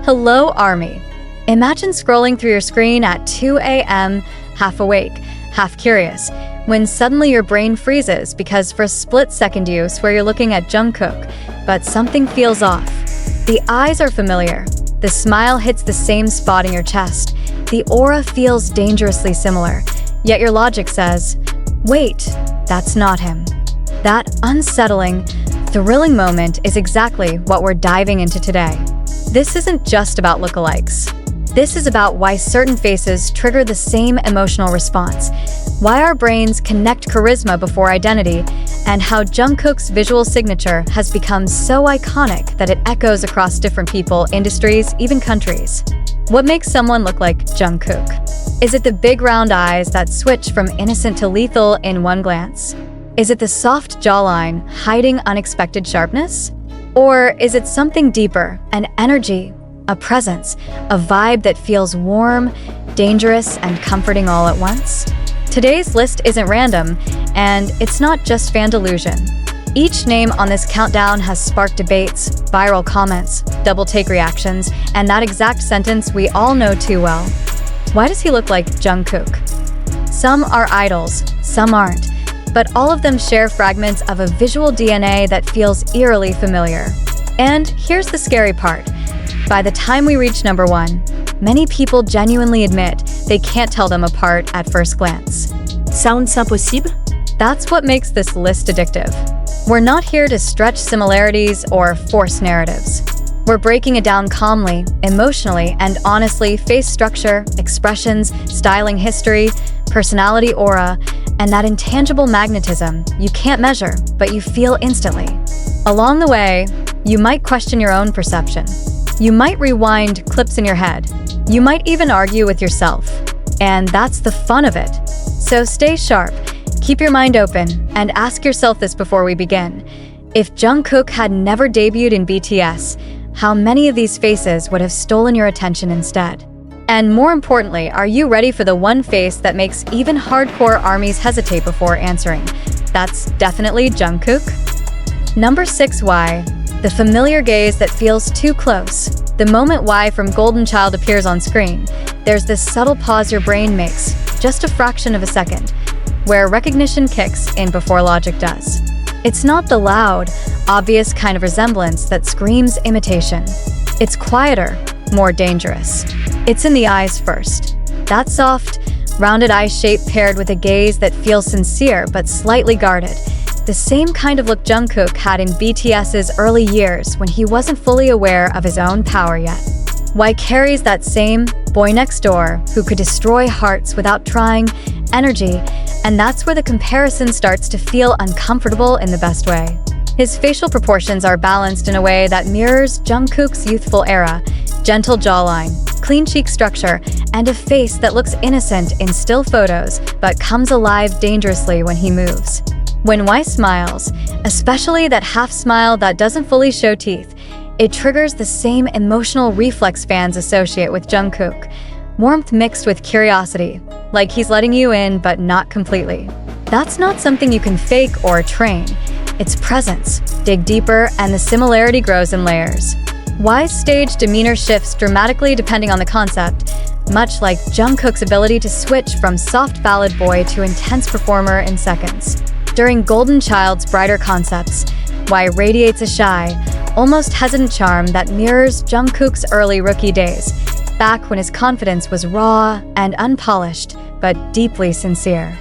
Hello, Army. Imagine scrolling through your screen at 2 a.m., half awake, half curious, when suddenly your brain freezes because for a split second you swear you're looking at Jungkook, but something feels off. The eyes are familiar. The smile hits the same spot in your chest. The aura feels dangerously similar. Yet your logic says, wait, that's not him. That unsettling, thrilling moment is exactly what we're diving into today. This isn't just about lookalikes. This is about why certain faces trigger the same emotional response, why our brains connect charisma before identity, and how Jungkook's visual signature has become so iconic that it echoes across different people, industries, even countries. What makes someone look like Jungkook? Is it the big round eyes that switch from innocent to lethal in one glance? Is it the soft jawline hiding unexpected sharpness? Or is it something deeper, an energy, a presence, a vibe that feels warm, dangerous, and comforting all at once? Today's list isn't random, and it's not just fan delusion. Each name on this countdown has sparked debates, viral comments, double-take reactions, and that exact sentence we all know too well. Why does he look like Jungkook? Some are idols, some aren't, but all of them share fragments of a visual DNA that feels eerily familiar. And here's the scary part. By the time we reach number 1, many people genuinely admit they can't tell them apart at first glance. Sounds impossible? That's what makes this list addictive. We're not here to stretch similarities or force narratives. We're breaking it down calmly, emotionally, and honestly. Face structure, expressions, styling history, personality aura, and that intangible magnetism you can't measure, but you feel instantly. Along the way, you might question your own perception. You might rewind clips in your head. You might even argue with yourself. And that's the fun of it. So stay sharp, keep your mind open, and ask yourself this before we begin. If Jungkook had never debuted in BTS, how many of these faces would have stolen your attention instead? And more importantly, are you ready for the one face that makes even hardcore armies hesitate before answering? That's definitely Jungkook. Number 6, Y. The familiar gaze that feels too close. The moment Y from Golden Child appears on screen, there's this subtle pause your brain makes, just a fraction of a second, where recognition kicks in before logic does. It's not the loud, obvious kind of resemblance that screams imitation. It's quieter, more dangerous. It's in the eyes first. That soft, rounded eye shape paired with a gaze that feels sincere but slightly guarded. The same kind of look Jungkook had in BTS's early years when he wasn't fully aware of his own power yet. Y carries that same boy next door who could destroy hearts without trying energy, and that's where the comparison starts to feel uncomfortable in the best way. His facial proportions are balanced in a way that mirrors Jungkook's youthful era, gentle jawline, clean cheek structure, and a face that looks innocent in still photos but comes alive dangerously when he moves. When Y smiles, especially that half smile that doesn't fully show teeth, it triggers the same emotional reflex fans associate with Jungkook. Warmth mixed with curiosity, like he's letting you in but not completely. That's not something you can fake or train. It's presence. Dig deeper and the similarity grows in layers. Y's stage demeanor shifts dramatically depending on the concept, much like Jungkook's ability to switch from soft ballad boy to intense performer in seconds. During Golden Child's brighter concepts, Y radiates a shy, almost hesitant charm that mirrors Jungkook's early rookie days, back when his confidence was raw and unpolished, but deeply sincere.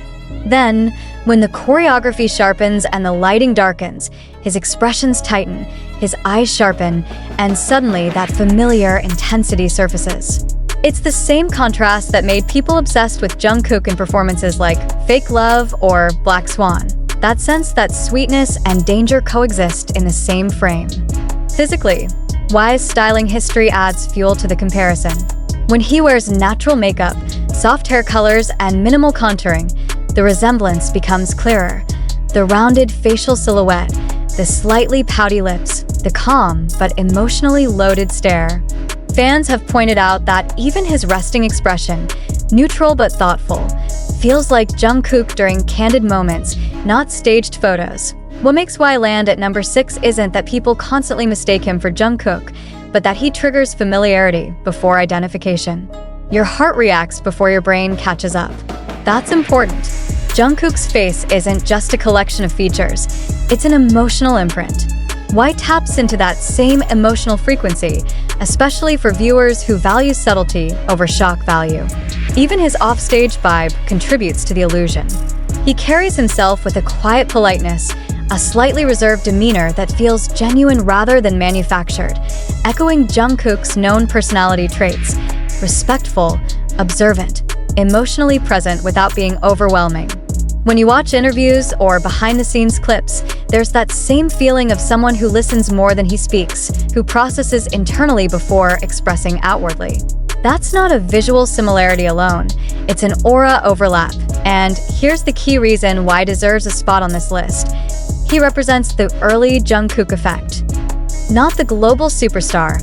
Then, when the choreography sharpens and the lighting darkens, his expressions tighten, his eyes sharpen, and suddenly that familiar intensity surfaces. It's the same contrast that made people obsessed with Jungkook in performances like Fake Love or Black Swan. That sense that sweetness and danger coexist in the same frame. Physically, Y's styling history adds fuel to the comparison. When he wears natural makeup, soft hair colors, and minimal contouring, the resemblance becomes clearer. The rounded facial silhouette, the slightly pouty lips, the calm but emotionally loaded stare. Fans have pointed out that even his resting expression, neutral but thoughtful, feels like Jungkook during candid moments, not staged photos. What makes Y land at number 6 isn't that people constantly mistake him for Jungkook, but that he triggers familiarity before identification. Your heart reacts before your brain catches up. That's important. Jungkook's face isn't just a collection of features, it's an emotional imprint. Y taps into that same emotional frequency, especially for viewers who value subtlety over shock value. Even his offstage vibe contributes to the illusion. He carries himself with a quiet politeness, a slightly reserved demeanor that feels genuine rather than manufactured, echoing Jungkook's known personality traits: respectful, observant, emotionally present without being overwhelming. When you watch interviews or behind-the-scenes clips, there's that same feeling of someone who listens more than he speaks, who processes internally before expressing outwardly. That's not a visual similarity alone, it's an aura overlap, and here's the key reason why deserves a spot on this list. He represents the early Jungkook effect. Not the global superstar,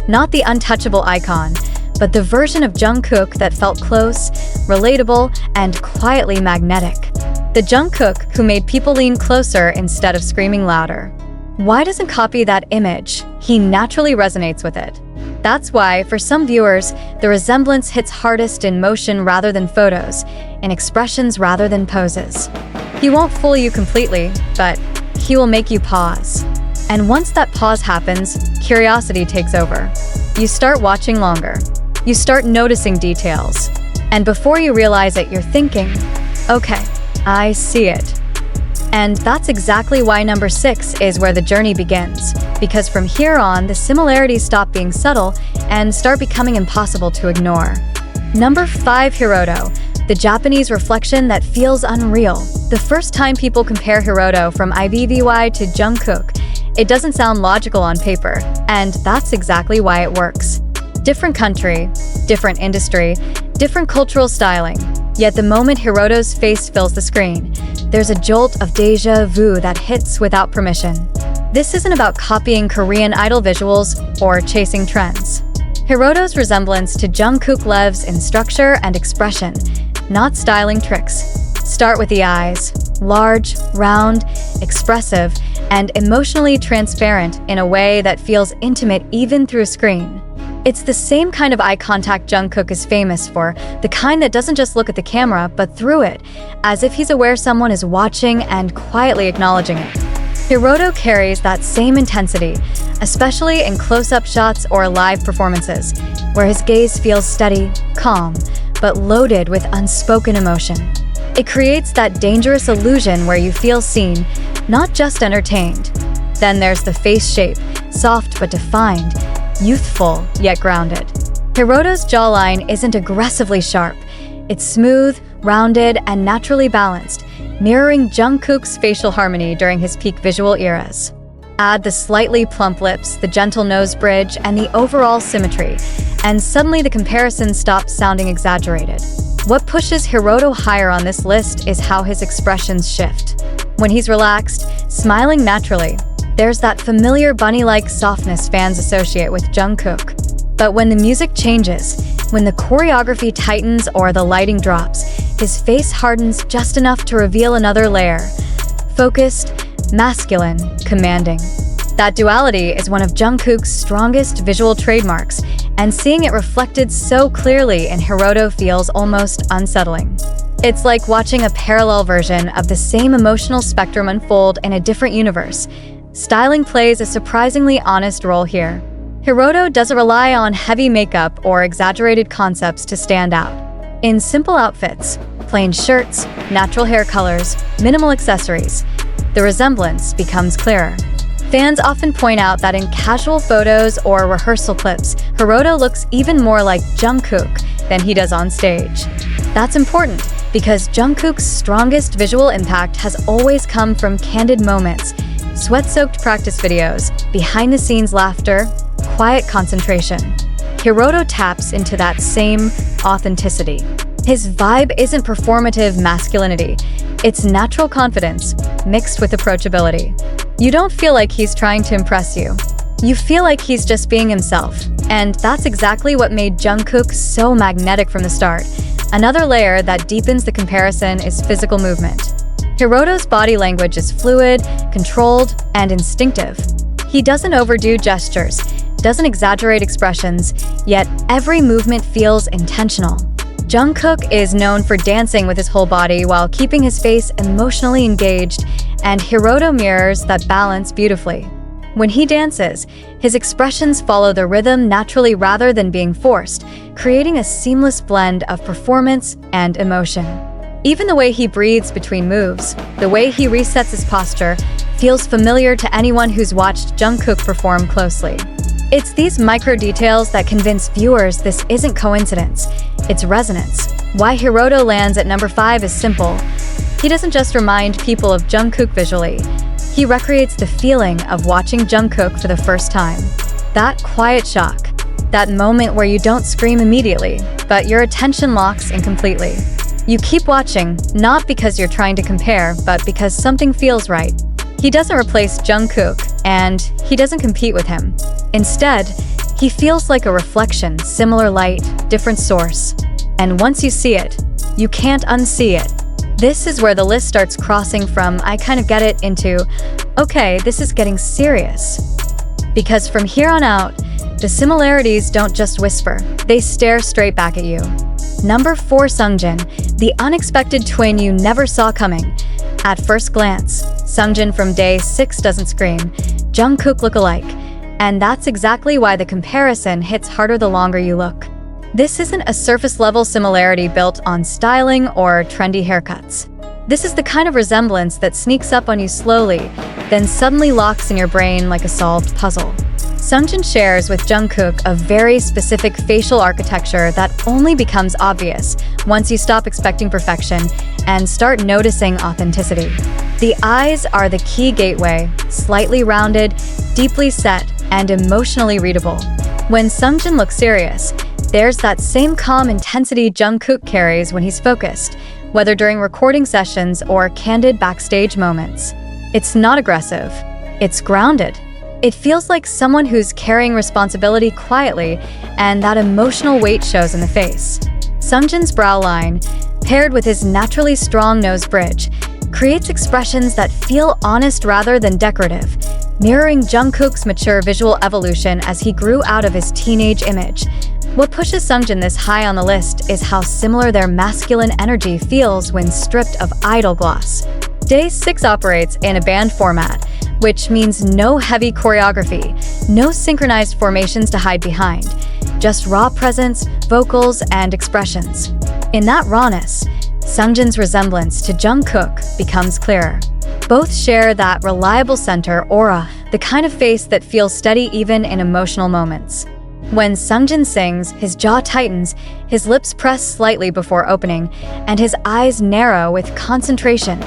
not the untouchable icon, but the version of Jungkook that felt close, relatable, and quietly magnetic. The Jungkook who made people lean closer instead of screaming louder. Y doesn't copy that image, he naturally resonates with it. That's why, for some viewers, the resemblance hits hardest in motion rather than photos, in expressions rather than poses. He won't fool you completely, but he will make you pause. And once that pause happens, curiosity takes over. You start watching longer. You start noticing details. And before you realize it, you're thinking, okay, I see it. And that's exactly why number 6 is where the journey begins, because from here on, the similarities stop being subtle and start becoming impossible to ignore. Number 5, Hiroto, the Japanese reflection that feels unreal. The first time people compare Hiroto from IVVY to Jungkook, it doesn't sound logical on paper, and that's exactly why it works. Different country, different industry, different cultural styling. Yet the moment Hiroto's face fills the screen, there's a jolt of déjà vu that hits without permission. This isn't about copying Korean idol visuals or chasing trends. Hiroto's resemblance to Jungkook lives in structure and expression, not styling tricks. Start with the eyes, large, round, expressive, and emotionally transparent in a way that feels intimate even through a screen. It's the same kind of eye contact Jungkook is famous for, the kind that doesn't just look at the camera, but through it, as if he's aware someone is watching and quietly acknowledging it. Hiroto carries that same intensity, especially in close-up shots or live performances, where his gaze feels steady, calm, but loaded with unspoken emotion. It creates that dangerous illusion where you feel seen, not just entertained. Then there's the face shape, soft but defined, youthful yet grounded. Hiroto's jawline isn't aggressively sharp. It's smooth, rounded, and naturally balanced, mirroring Jungkook's facial harmony during his peak visual eras. Add the slightly plump lips, the gentle nose bridge, and the overall symmetry, and suddenly the comparison stops sounding exaggerated. What pushes Hiroto higher on this list is how his expressions shift. When he's relaxed, smiling naturally, there's that familiar bunny-like softness fans associate with Jungkook. But when the music changes, when the choreography tightens or the lighting drops, his face hardens just enough to reveal another layer. Focused, masculine, commanding. That duality is one of Jungkook's strongest visual trademarks, and seeing it reflected so clearly in Hiroto feels almost unsettling. It's like watching a parallel version of the same emotional spectrum unfold in a different universe. Styling plays a surprisingly honest role here. Hiroto doesn't rely on heavy makeup or exaggerated concepts to stand out. In simple outfits, plain shirts, natural hair colors, minimal accessories, the resemblance becomes clearer. Fans often point out that in casual photos or rehearsal clips, Hiroto looks even more like Jungkook than he does on stage. That's important because Jungkook's strongest visual impact has always come from candid moments, sweat-soaked practice videos, behind-the-scenes laughter, quiet concentration. Hiroto taps into that same authenticity. His vibe isn't performative masculinity, it's natural confidence mixed with approachability. You don't feel like he's trying to impress you. You feel like he's just being himself, and that's exactly what made Jungkook so magnetic from the start. Another layer that deepens the comparison is physical movement. Hiroto's body language is fluid, controlled, and instinctive. He doesn't overdo gestures, doesn't exaggerate expressions, yet every movement feels intentional. Jungkook is known for dancing with his whole body while keeping his face emotionally engaged, and Hiroto mirrors that balance beautifully. When he dances, his expressions follow the rhythm naturally rather than being forced, creating a seamless blend of performance and emotion. Even the way he breathes between moves, the way he resets his posture, feels familiar to anyone who's watched Jungkook perform closely. It's these micro details that convince viewers this isn't coincidence, it's resonance. Why Hiroto lands at number 5 is simple. He doesn't just remind people of Jungkook visually, he recreates the feeling of watching Jungkook for the first time. That quiet shock, that moment where you don't scream immediately, but your attention locks in completely. You keep watching, not because you're trying to compare, but because something feels right. He doesn't replace Jungkook, and he doesn't compete with him. Instead, he feels like a reflection, similar light, different source. And once you see it, you can't unsee it. This is where the list starts crossing from I kind of get it into, okay, this is getting serious. Because from here on out, the similarities don't just whisper, they stare straight back at you. Number 4, Sungjin, the unexpected twin you never saw coming. At first glance, Sungjin from day 6 doesn't scream, Jungkook look alike. And that's exactly why the comparison hits harder the longer you look. This isn't a surface-level similarity built on styling or trendy haircuts. This is the kind of resemblance that sneaks up on you slowly, then suddenly locks in your brain like a solved puzzle. Sungjin shares with Jungkook a very specific facial architecture that only becomes obvious once you stop expecting perfection and start noticing authenticity. The eyes are the key gateway, slightly rounded, deeply set, and emotionally readable. When Sungjin looks serious, there's that same calm intensity Jungkook carries when he's focused, whether during recording sessions or candid backstage moments. It's not aggressive, it's grounded. It feels like someone who's carrying responsibility quietly, and that emotional weight shows in the face. Sungjin's brow line, paired with his naturally strong nose bridge, creates expressions that feel honest rather than decorative, mirroring Jungkook's mature visual evolution as he grew out of his teenage image. What pushes Sungjin this high on the list is how similar their masculine energy feels when stripped of idol gloss. Day 6 operates in a band format, which means no heavy choreography, no synchronized formations to hide behind, just raw presence, vocals, and expressions. In that rawness, Sungjin's resemblance to Jungkook becomes clearer. Both share that reliable center aura, the kind of face that feels steady even in emotional moments. When Sungjin sings, his jaw tightens, his lips press slightly before opening, and his eyes narrow with concentration.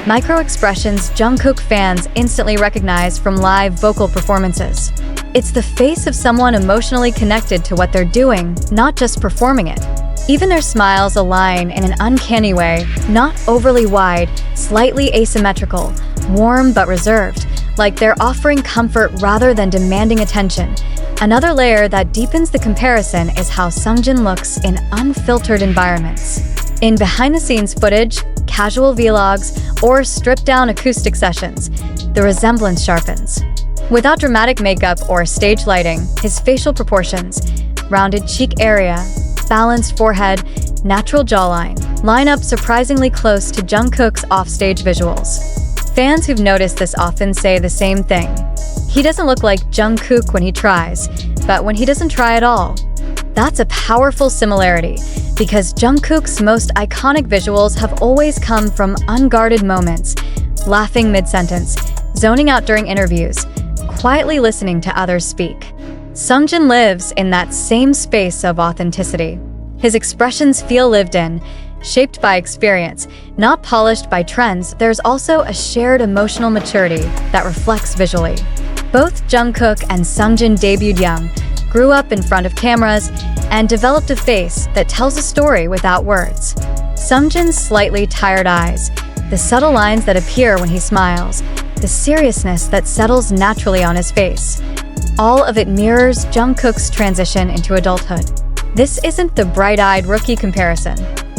Micro-expressions Jungkook fans instantly recognize from live vocal performances. It's the face of someone emotionally connected to what they're doing, not just performing it. Even their smiles align in an uncanny way, not overly wide, slightly asymmetrical, warm but reserved, like they're offering comfort rather than demanding attention. Another layer that deepens the comparison is how Sungjin looks in unfiltered environments. In behind-the-scenes footage, casual vlogs, or stripped-down acoustic sessions, the resemblance sharpens. Without dramatic makeup or stage lighting, his facial proportions, rounded cheek area, balanced forehead, natural jawline, line up surprisingly close to Jungkook's offstage visuals. Fans who've noticed this often say the same thing. He doesn't look like Jungkook when he tries, but when he doesn't try at all. That's a powerful similarity, because Jungkook's most iconic visuals have always come from unguarded moments, laughing mid-sentence, zoning out during interviews, quietly listening to others speak. Sungjin lives in that same space of authenticity. His expressions feel lived in, shaped by experience, not polished by trends. There's also a shared emotional maturity that reflects visually. Both Jungkook and Sungjin debuted young, grew up in front of cameras, and developed a face that tells a story without words. Sungjin's slightly tired eyes, the subtle lines that appear when he smiles, the seriousness that settles naturally on his face. All of it mirrors Jungkook's transition into adulthood. This isn't the bright-eyed rookie comparison.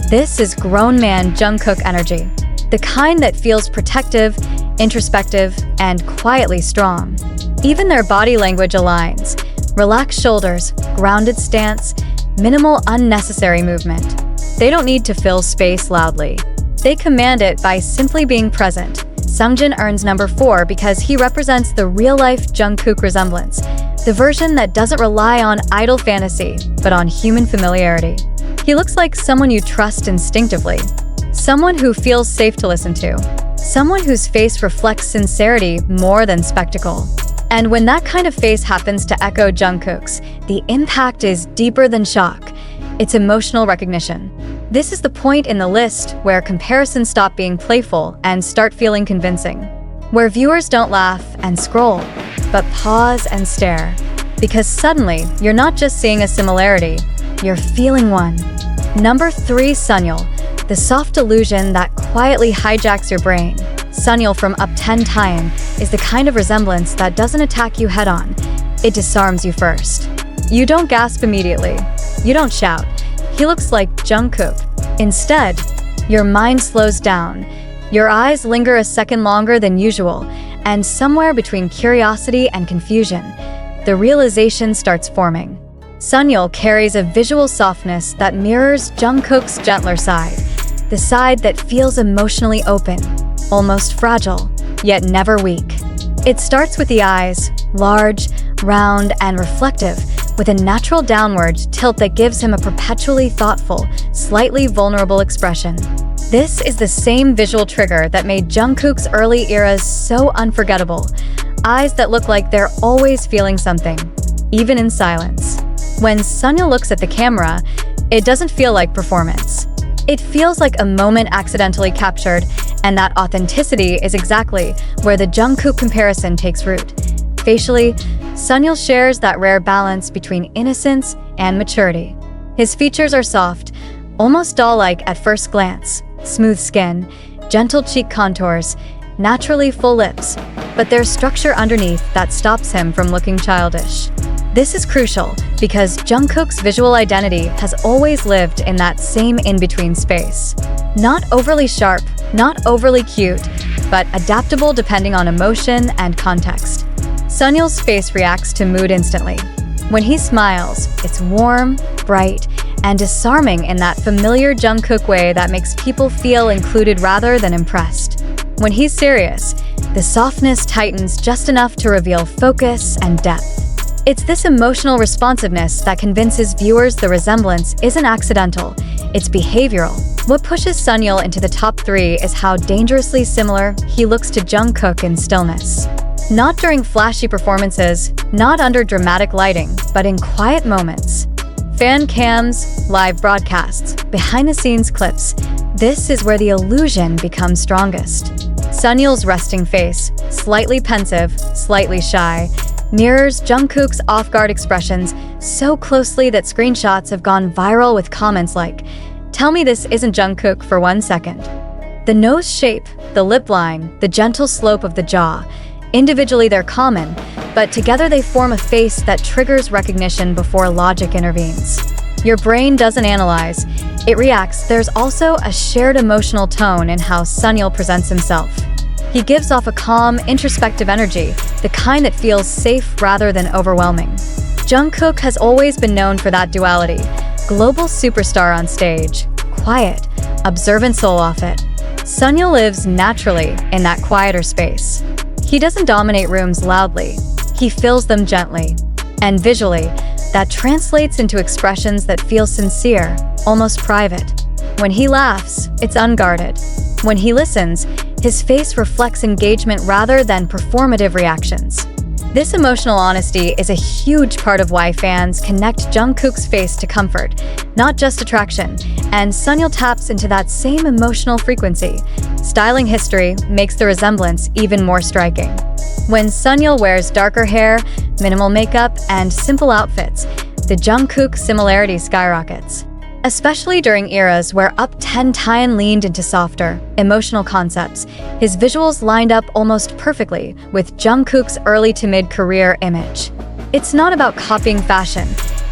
This is grown man Jungkook energy, the kind that feels protective, introspective, and quietly strong. Even their body language aligns, Relaxed shoulders, grounded stance, minimal unnecessary movement. They don't need to fill space loudly. They command it by simply being present. Sungjin earns number 4 because he represents the real-life Jungkook resemblance, the version that doesn't rely on idle fantasy, but on human familiarity. He looks like someone you trust instinctively, someone who feels safe to listen to, someone whose face reflects sincerity more than spectacle. And when that kind of face happens to echo Jungkook's, the impact is deeper than shock. It's emotional recognition. This is the point in the list where comparisons stop being playful and start feeling convincing. Where viewers don't laugh and scroll, but pause and stare. Because suddenly, you're not just seeing a similarity, you're feeling one. Number 3, Sunyeol, the soft illusion that quietly hijacks your brain. Sunyeol from Up 10 Taehyung is the kind of resemblance that doesn't attack you head-on. It disarms you first. You don't gasp immediately. You don't shout. He looks like Jungkook. Instead, your mind slows down. Your eyes linger a second longer than usual, and somewhere between curiosity and confusion, the realization starts forming. Sunyeol carries a visual softness that mirrors Jungkook's gentler side, the side that feels emotionally open, almost fragile, yet never weak. It starts with the eyes, large, round, and reflective, with a natural downward tilt that gives him a perpetually thoughtful, slightly vulnerable expression. This is the same visual trigger that made Jungkook's early eras so unforgettable. Eyes that look like they're always feeling something, even in silence. When Sunyeol looks at the camera, it doesn't feel like performance. It feels like a moment accidentally captured, and that authenticity is exactly where the Jungkook comparison takes root. Facially, Sunyeol shares that rare balance between innocence and maturity. His features are soft, almost doll-like at first glance, smooth skin, gentle cheek contours, naturally full lips, but there's structure underneath that stops him from looking childish. This is crucial because Jungkook's visual identity has always lived in that same in-between space. Not overly sharp, not overly cute, but adaptable depending on emotion and context. Sunyeol's face reacts to mood instantly. When he smiles, it's warm, bright, and disarming in that familiar Jungkook way that makes people feel included rather than impressed. When he's serious, the softness tightens just enough to reveal focus and depth. It's this emotional responsiveness that convinces viewers the resemblance isn't accidental, it's behavioral. What pushes Sunyeol into the top 3 is how dangerously similar he looks to Jungkook in stillness. Not during flashy performances, not under dramatic lighting, but in quiet moments. Fan cams, live broadcasts, behind-the-scenes clips. This is where the illusion becomes strongest. Sunyeol's resting face, slightly pensive, slightly shy, mirrors Jungkook's off-guard expressions so closely that screenshots have gone viral with comments like, "Tell me this isn't Jungkook for 1 second." The nose shape, the lip line, the gentle slope of the jaw. Individually they're common, but together they form a face that triggers recognition before logic intervenes. Your brain doesn't analyze, it reacts. There's also a shared emotional tone in how Sunyeol presents himself. He gives off a calm, introspective energy, the kind that feels safe rather than overwhelming. Jungkook has always been known for that duality. Global superstar on stage, quiet, observant soul off it. Sunyeol lives naturally in that quieter space. He doesn't dominate rooms loudly, he fills them gently. And visually, that translates into expressions that feel sincere, almost private. When he laughs, it's unguarded. When he listens, his face reflects engagement rather than performative reactions. This emotional honesty is a huge part of why fans connect Jungkook's face to comfort, not just attraction, and Sunyeol taps into that same emotional frequency. Styling history makes the resemblance even more striking. When Sunyeol wears darker hair, minimal makeup, and simple outfits, the Jungkook similarity skyrockets. Especially during eras where Up 10 Taehyung leaned into softer, emotional concepts, his visuals lined up almost perfectly with Jungkook's early to mid-career image. It's not about copying fashion,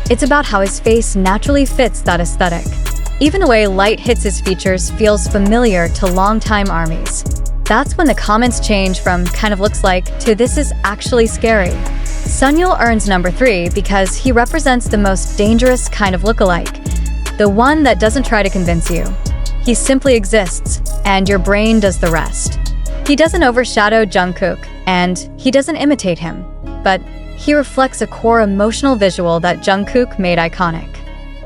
it's about how his face naturally fits that aesthetic. Even the way light hits his features feels familiar to longtime ARMYs. That's when the comments change from "kind of looks like" to "this is actually scary." Sunyeol earns number 3 because he represents the most dangerous kind of lookalike, the one that doesn't try to convince you. He simply exists, and your brain does the rest. He doesn't overshadow Jungkook, and he doesn't imitate him, but he reflects a core emotional visual that Jungkook made iconic.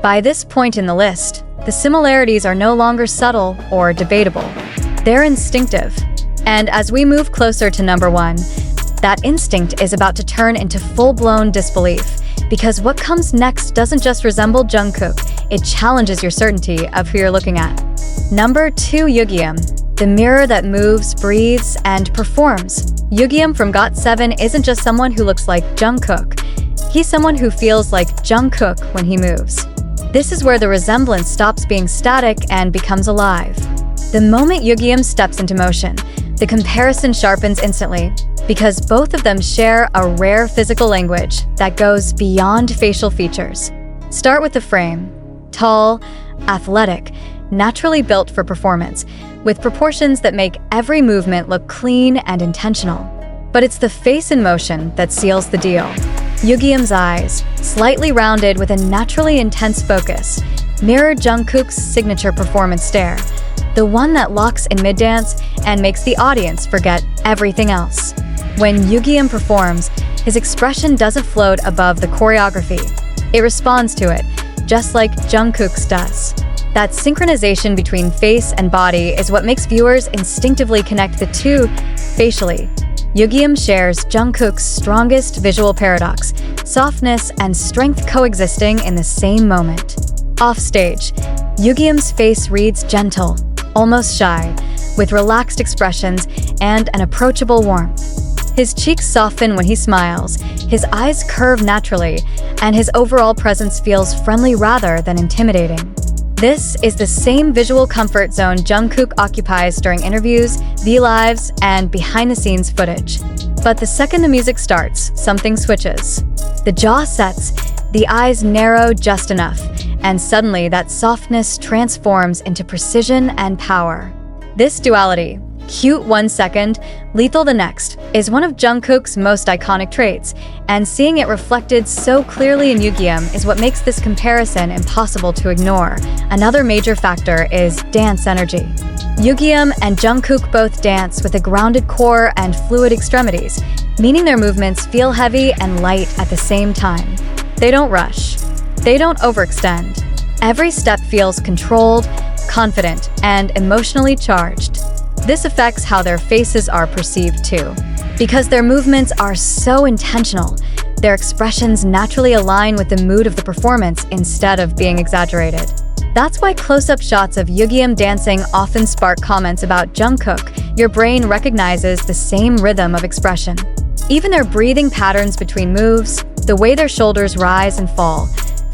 By this point in the list, the similarities are no longer subtle or debatable. They're instinctive. And as we move closer to number 1, that instinct is about to turn into full-blown disbelief, because what comes next doesn't just resemble Jungkook, it challenges your certainty of who you're looking at. Number 2, Yugyeom, the mirror that moves, breathes, and performs. Yugyeom from GOT7 isn't just someone who looks like Jungkook. He's someone who feels like Jungkook when he moves. This is where the resemblance stops being static and becomes alive. The moment Yugyeom steps into motion, the comparison sharpens instantly, because both of them share a rare physical language that goes beyond facial features. Start with the frame. Tall, athletic, naturally built for performance, with proportions that make every movement look clean and intentional. But it's the face in motion that seals the deal. Yugyeom's eyes, slightly rounded with a naturally intense focus, mirror Jungkook's signature performance stare, the one that locks in mid-dance and makes the audience forget everything else. When Yugyeom performs, his expression doesn't float above the choreography. It responds to it, just like Jungkook's does. That synchronization between face and body is what makes viewers instinctively connect the two facially. Yugyeom shares Jungkook's strongest visual paradox, softness and strength coexisting in the same moment. Offstage, Yugyeom's face reads gentle, almost shy, with relaxed expressions and an approachable warmth. His cheeks soften when he smiles, his eyes curve naturally, and his overall presence feels friendly rather than intimidating. This is the same visual comfort zone Jungkook occupies during interviews, V-Lives, and behind-the-scenes footage. But the second the music starts, something switches. The jaw sets, the eyes narrow just enough, and suddenly that softness transforms into precision and power. This duality, cute 1 second, lethal the next, is one of Jungkook's most iconic traits, and seeing it reflected so clearly in Yugyeom is what makes this comparison impossible to ignore. Another major factor is dance energy. Yugyeom and Jungkook both dance with a grounded core and fluid extremities, meaning their movements feel heavy and light at the same time. They don't rush. They don't overextend. Every step feels controlled, confident, and emotionally charged. This affects how their faces are perceived too. Because their movements are so intentional, their expressions naturally align with the mood of the performance instead of being exaggerated. That's why close-up shots of Yugyeom dancing often spark comments about Jungkook. Your brain recognizes the same rhythm of expression. Even their breathing patterns between moves, the way their shoulders rise and fall,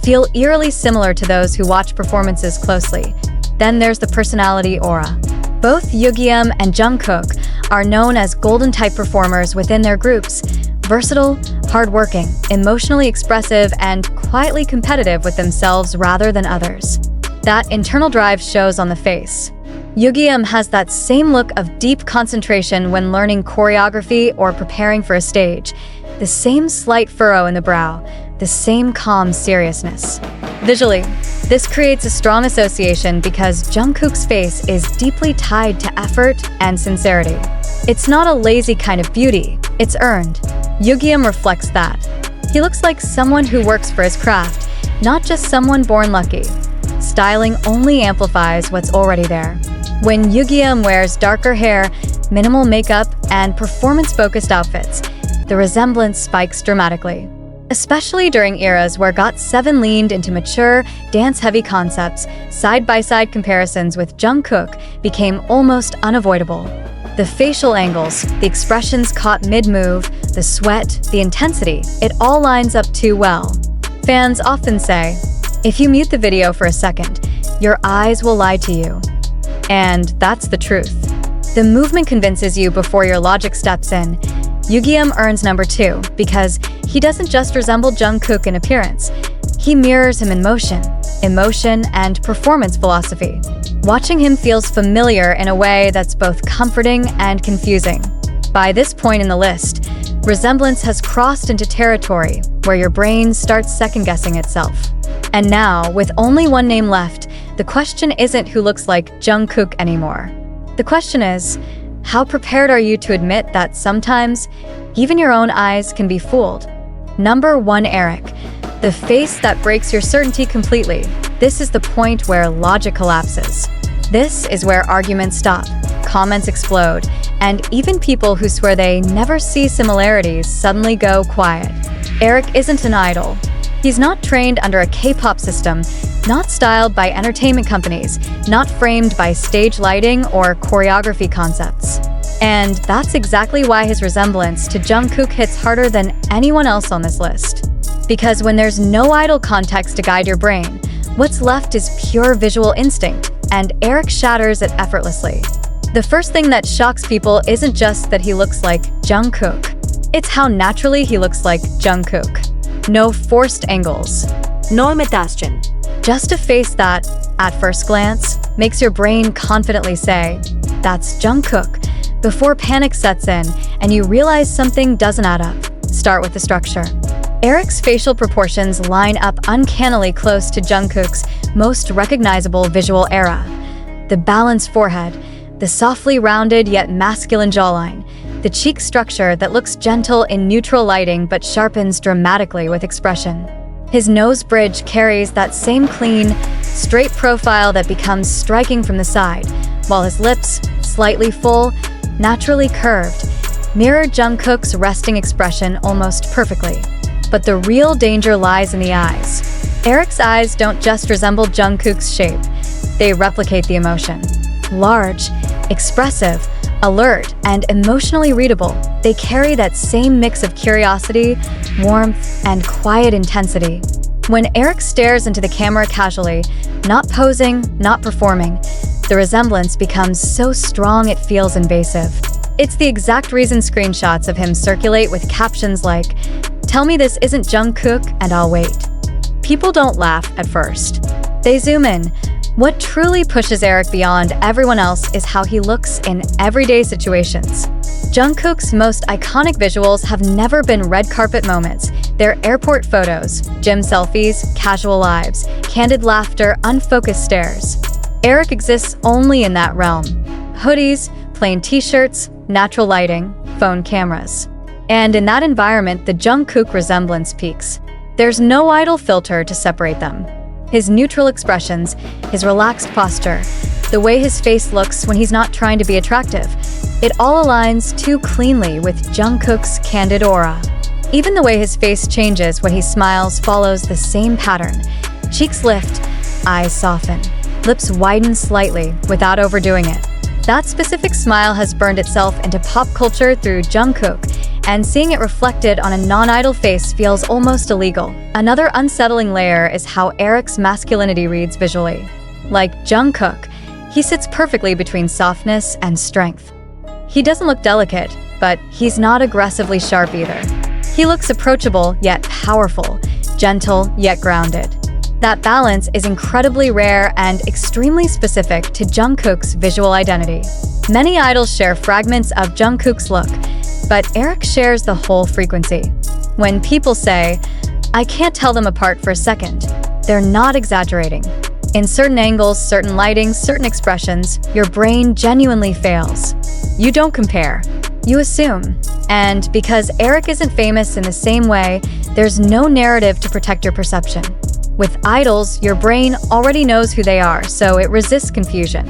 feel eerily similar to those who watch performances closely. Then there's the personality aura. Both Yugyeom and Jungkook are known as golden-type performers within their groups, versatile, hardworking, emotionally expressive, and quietly competitive with themselves rather than others. That internal drive shows on the face. Yugyeom has that same look of deep concentration when learning choreography or preparing for a stage, the same slight furrow in the brow, the same calm seriousness. Visually, this creates a strong association because Jungkook's face is deeply tied to effort and sincerity. It's not a lazy kind of beauty, it's earned. Yugyeom reflects that. He looks like someone who works for his craft, not just someone born lucky. Styling only amplifies what's already there. When Yugyeom wears darker hair, minimal makeup, and performance-focused outfits, the resemblance spikes dramatically. Especially during eras where GOT7 leaned into mature, dance-heavy concepts, side-by-side comparisons with Jungkook became almost unavoidable. The facial angles, the expressions caught mid-move, the sweat, the intensity, it all lines up too well. Fans often say, if you mute the video for a second, your eyes will lie to you. And that's the truth. The movement convinces you before your logic steps in. Yugyeom earns number 2 because he doesn't just resemble Jungkook in appearance. He mirrors him in motion, emotion, and performance philosophy. Watching him feels familiar in a way that's both comforting and confusing. By this point in the list, resemblance has crossed into territory where your brain starts second-guessing itself. And now, with only one name left, the question isn't who looks like Jungkook anymore. The question is, how prepared are you to admit that sometimes, even your own eyes can be fooled? Number 1, Eric. The face that breaks your certainty completely. This is the point where logic collapses. This is where arguments stop, comments explode, and even people who swear they never see similarities suddenly go quiet. Eric isn't an idol. He's not trained under a K-pop system, not styled by entertainment companies, not framed by stage lighting or choreography concepts. And that's exactly why his resemblance to Jungkook hits harder than anyone else on this list. Because when there's no idol context to guide your brain, what's left is pure visual instinct, and Eric shatters it effortlessly. The first thing that shocks people isn't just that he looks like Jungkook. It's how naturally he looks like Jungkook. No forced angles. No imitation. Just a face that, at first glance, makes your brain confidently say, "That's Jungkook," before panic sets in and you realize something doesn't add up. Start with the structure. Eric's facial proportions line up uncannily close to Jungkook's most recognizable visual era. The balanced forehead, the softly rounded yet masculine jawline, the cheek structure that looks gentle in neutral lighting but sharpens dramatically with expression. His nose bridge carries that same clean, straight profile that becomes striking from the side, while his lips, slightly full, naturally curved, mirror Jungkook's resting expression almost perfectly. But the real danger lies in the eyes. Eric's eyes don't just resemble Jungkook's shape, they replicate the emotion. Large, expressive, alert, and emotionally readable, they carry that same mix of curiosity, warmth, and quiet intensity. When Eric stares into the camera casually, not posing, not performing, the resemblance becomes so strong it feels invasive. It's the exact reason screenshots of him circulate with captions like, "Tell me this isn't Jungkook and I'll wait." People don't laugh at first. They zoom in. What truly pushes Eric beyond everyone else is how he looks in everyday situations. Jungkook's most iconic visuals have never been red carpet moments. They're airport photos, gym selfies, casual lives, candid laughter, unfocused stares. Eric exists only in that realm. Hoodies, plain t-shirts, natural lighting, phone cameras. And in that environment, the Jungkook resemblance peaks. There's no idle filter to separate them. His neutral expressions, his relaxed posture, the way his face looks when he's not trying to be attractive, it all aligns too cleanly with Jungkook's candid aura. Even the way his face changes when he smiles follows the same pattern. Cheeks lift, eyes soften, lips widen slightly without overdoing it. That specific smile has burned itself into pop culture through Jungkook, and seeing it reflected on a non-idol face feels almost illegal. Another unsettling layer is how Eric's masculinity reads visually. Like Jungkook, he sits perfectly between softness and strength. He doesn't look delicate, but he's not aggressively sharp either. He looks approachable yet powerful, gentle yet grounded. That balance is incredibly rare and extremely specific to Jungkook's visual identity. Many idols share fragments of Jungkook's look, but Eric shares the whole frequency. When people say, "I can't tell them apart for a second," they're not exaggerating. In certain angles, certain lighting, certain expressions, your brain genuinely fails. You don't compare, you assume. And because Eric isn't famous in the same way, there's no narrative to protect your perception. With idols, your brain already knows who they are, so it resists confusion.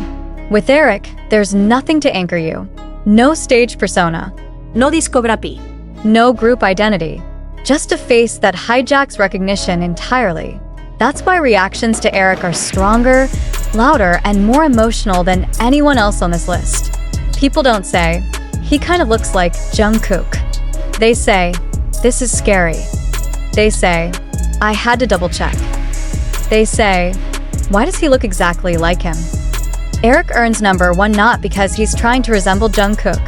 With Eric, there's nothing to anchor you. No stage persona. No discography. No group identity. Just a face that hijacks recognition entirely. That's why reactions to Eric are stronger, louder, and more emotional than anyone else on this list. People don't say, "He kind of looks like Jungkook." They say, "This is scary." They say, "I had to double check." They say, "Why does he look exactly like him?" Eric earns number 1 not because he's trying to resemble Jungkook,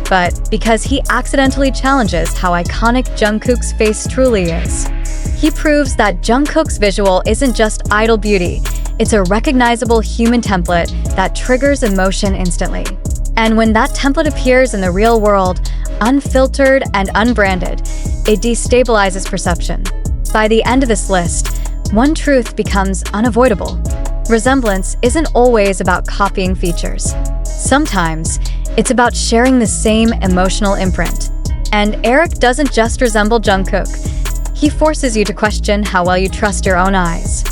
but because he accidentally challenges how iconic Jungkook's face truly is. He proves that Jungkook's visual isn't just idol beauty, It's a recognizable human template that triggers emotion instantly. And when that template appears in the real world, unfiltered and unbranded, it destabilizes perception. By the end of this list, one truth becomes unavoidable. Resemblance isn't always about copying features. Sometimes, it's about sharing the same emotional imprint. And Eric doesn't just resemble Jungkook. He forces you to question how well you trust your own eyes.